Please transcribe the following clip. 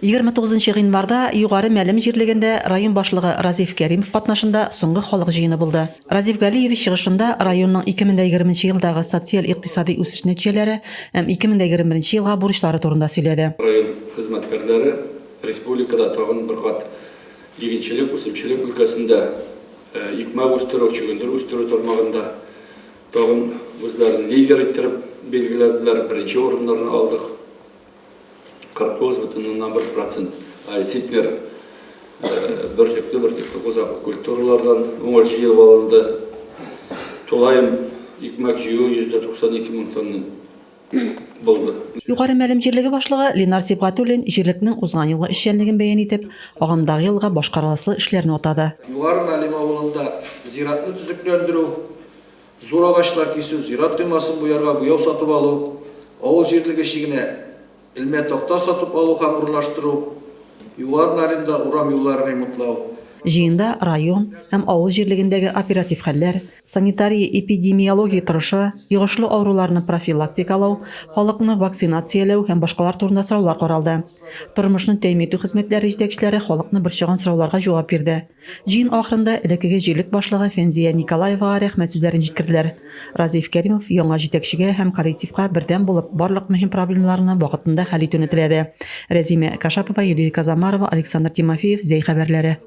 29 январда югары мәлім жерлегенде район башлыгы Разиф Кәримов катнашында соңгы халык җыйыны булды. Разиф Галиев чыгышында районның 2020 елдагы социаль-икътисади үсеш нәтиҗәләре һәм 2021 елга бурычлары турында сөйләде. Район хезмәткәрләре республикада тагын бер кат игенчелек, үсемчелек өлкәсендә икмәк үстерү, чөгендер үстерү тармагында тагын үзләрен лидер иттереп белгиләделәр. Беренче урыннарны алдык. 49,1%. Ситмер бөртекле кузак культуралардан уңыш җыелып алынды. Тулайым икмәк җыю 192 мең тонна булды. Югары мәлім җирлеге башлыгы Ленар Сибгатуллин җирлекнең узган елгы эшчәнлеген бәян итеп, агымдагы елга башкарыласы эшләрне атады. Югары мәлім авылында зиратны төзекләндерү, зур агачлар кесү, зират кыймасын буярга буяу сатып алу, авыл җирлеге шигенә илмә тактар сатып алу һәм урлаштыру, югары мәлімдә урам юлларын ремонтлау. Җыенда район һәм авыл җирлегендәге оператив хәлләр, санитария эпидемиология торышы, йогышлы авыруларны профилактикалау, халыкны вакцинацияләү һәм башкалар турында сораулар каралды. Тормышны тәэмин итү хезмәтләре җитәкчеләре халыкны борчыган сорауларга җавап бирде. Җыен ахырында элеккеге җирлек башлыгы Фәнзия Николаевага рәхмәт сүзләрен җиткерделәр. Разиф Кәримов яңа җитәкчегә һәм коллективка бердәм булып барлык мөһим проблемаларны вакытында хәл итүне теләде. Рәзимә Кашапова, Юлия Казамарова, Александр Тимофеев, Зәй хәбәрләре.